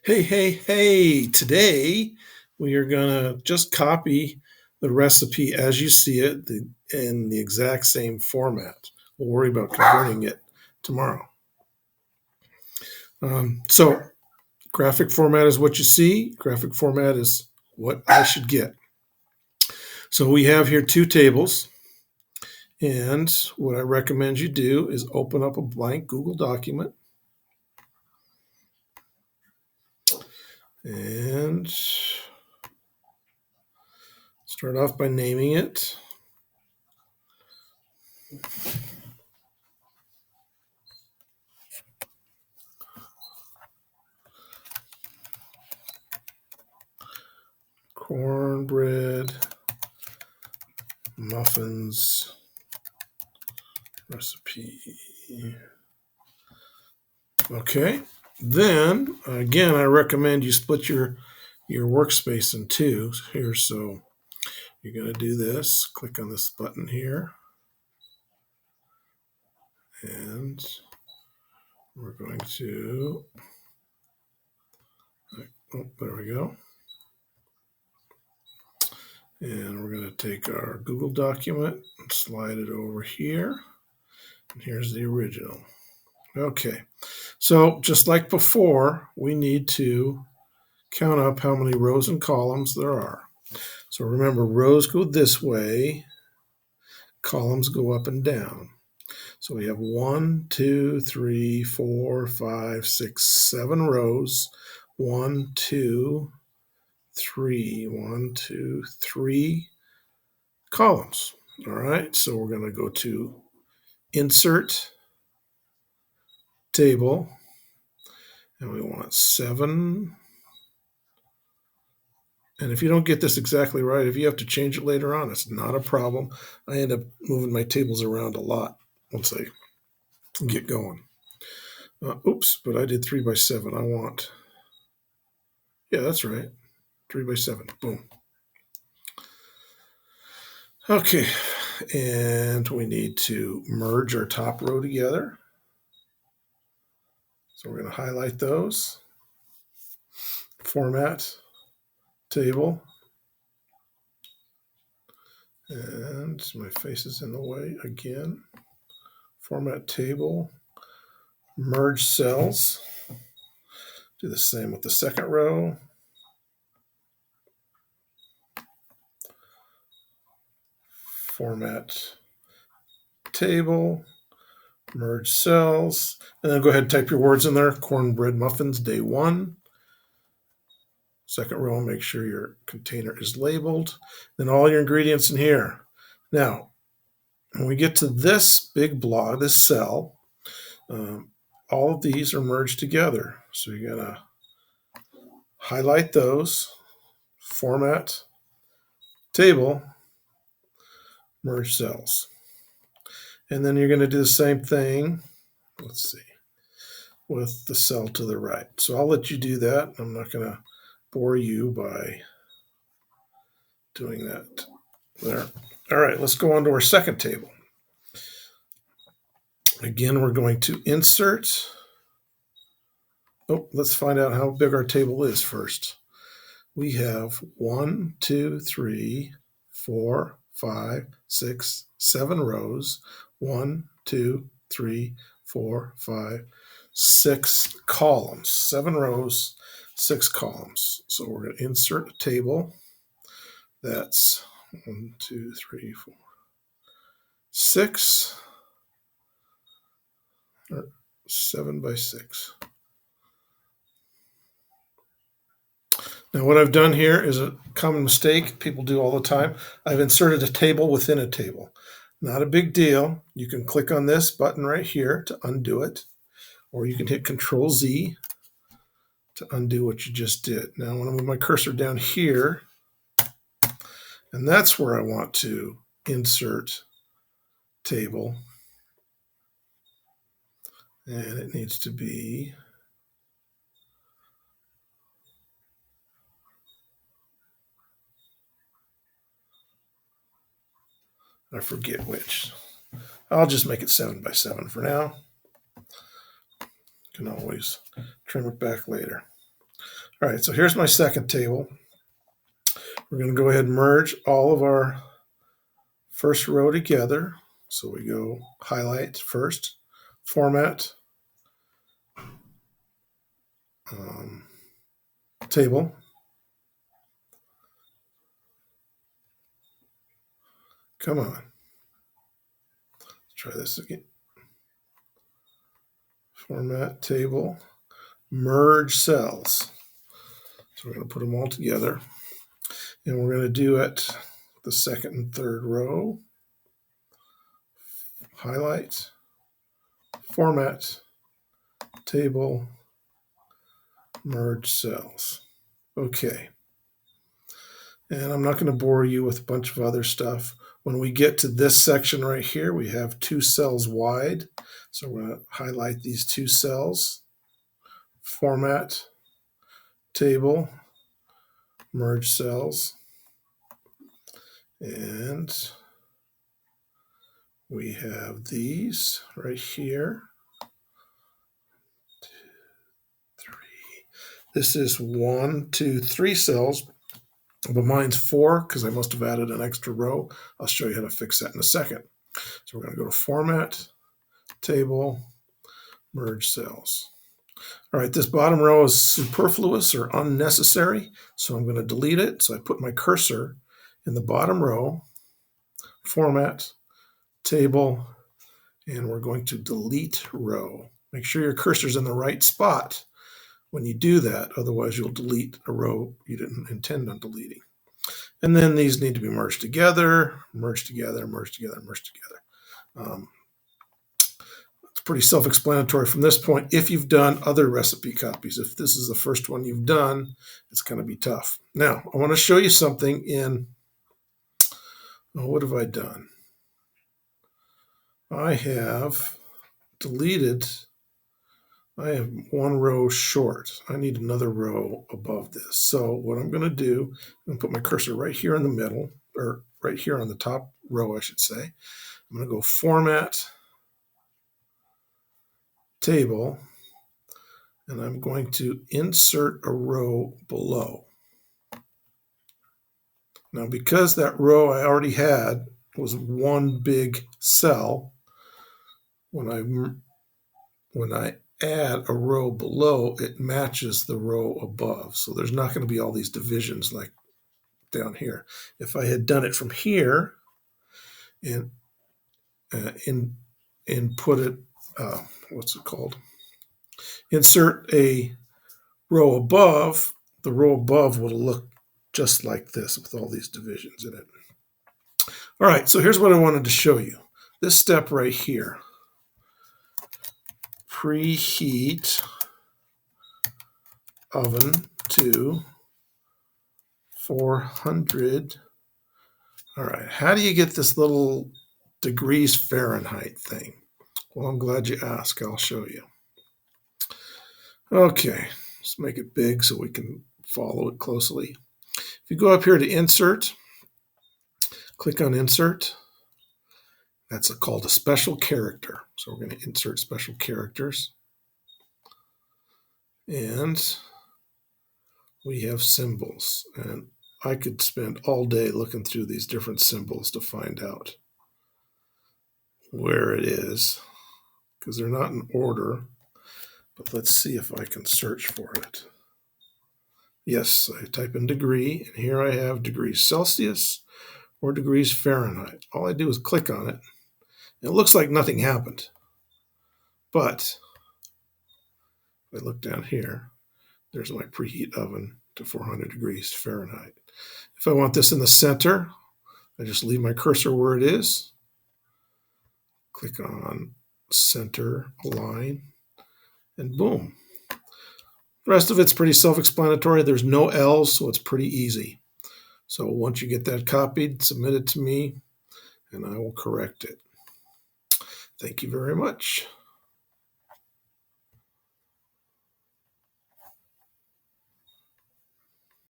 Hey, today we are going to just copy the recipe as you see it in the exact same format. We'll worry about converting it tomorrow. So, graphic format is what you see, graphic format is what I should get. So, we have here two tables, and what I recommend you do is open up a blank Google document and start off by naming it. Cornbread muffins recipe. Okay. Then again, I recommend you split your workspace in two here. So you're going to do this. Click on this button here, and we're going to. Oh, there we go. And we're going to take our Google document and slide it over here. And here's the original. Okay. So just like before, we need to count up how many rows and columns there are. So remember, rows go this way, columns go up and down. So we have 1, 2, 3, 4, 5, 6, 7 rows. 1, 2, 3. 1, 2, 3 columns. All right, so we're going to go to Insert, Table, and we want 7. And if you don't get this exactly right, if you have to change it later on, it's not a problem. I end up moving my tables around a lot once I get going. Oops, but I did 3 by 7. I want, yeah, that's right, 3 by 7. Boom. Okay, and we need to merge our top row together. So we're going to highlight those. Format, table, and my face is in the way again. Format table, merge cells. Do the same with the second row. Format table, merge cells, and then go ahead and type your words in there. Cornbread muffins, day 1. Second row, make sure your container is labeled. Then all your ingredients in here. Now, when we get to this big block, this cell, all of these are merged together. So you're going to highlight those, format, table, merge cells. And then you're going to do the same thing, let's see, with the cell to the right. So I'll let you do that. I'm not going to bore you by doing that there. All right, let's go on to our second table. Again, we're going to insert. Oh, let's find out how big our table is first. We have 1, 2, 3, 4, 5, 6, 7 rows. 1, 2, 3, 4, 5, 6 columns. 7 rows, 6 columns. So we're going to insert a table. That's 1, 2, 3, 4, 6, or 7 by 6. Now, what I've done here is a common mistake people do all the time. I've inserted a table within a table. Not a big deal. You can click on this button right here to undo it, or you can hit Control Z to undo what you just did. Now, I want to move my cursor down here, and that's where I want to insert table. And it needs to be I forget which. I'll just make it 7 by 7 for now. Can always trim it back later. All right, so here's my second table. We're going to go ahead and merge all of our first row together. So we go highlight first, format, table. Come on. Let's try this again. Format, table, merge cells. So we're going to put them all together. And we're going to do it the second and third row. Highlight, format, table, merge cells. Okay. And I'm not going to bore you with a bunch of other stuff. When we get to this section right here, we have 2 cells wide. So we're going to highlight these 2 cells, format, table, merge cells. And we have these right here. 2, 3. This is 1, 2, 3 cells, but mine's 4 because I must have added an extra row. I'll show you how to fix that in a second. So we're going to go to format, table, merge cells. All right, this bottom row is superfluous or unnecessary, so I'm going to delete it. So I put my cursor in the bottom row, format, table, and we're going to delete row. Make sure your cursor's in the right spot when you do that, otherwise you'll delete a row you didn't intend on deleting. And then these need to be merged together, merged together, merged together, merged together. It's pretty self-explanatory from this point. If you've done other recipe copies, if this is the first one you've done, it's going to be tough. Now, I want to show you something in, what have I done? I have deleted, I have 1 row short. I need another row above this. So what I'm going to do, I'm going to put my cursor right here in the middle, or right here on the top row, I should say. I'm going to go format, table, and I'm going to insert a row below. Now, because that row I already had was 1 big cell, when I add a row below, it matches the row above. So there's not going to be all these divisions like down here. If I had done it from here and put it, what's it called? Insert a row above, the row above would look just like this with all these divisions in it. All right, so here's what I wanted to show you. This step right here. Preheat oven to 400. All right, how do you get this little degrees Fahrenheit thing? Well, I'm glad you asked. I'll show you. Okay, let's make it big so we can follow it closely. If you go up here to Insert, click on Insert. That's called a special character. So we're going to insert special characters. And we have symbols. And I could spend all day looking through these different symbols to find out where it is, because they're not in order. But let's see if I can search for it. Yes, I type in degree, and here I have degrees Celsius or degrees Fahrenheit. All I do is click on it. It looks like nothing happened. But if I look down here, there's my preheat oven to 400 degrees Fahrenheit. If I want this in the center, I just leave my cursor where it is. Click on center align, and boom. The rest of it's pretty self-explanatory. There's no L's, so it's pretty easy. So once you get that copied, submit it to me, and I will correct it. Thank you very much.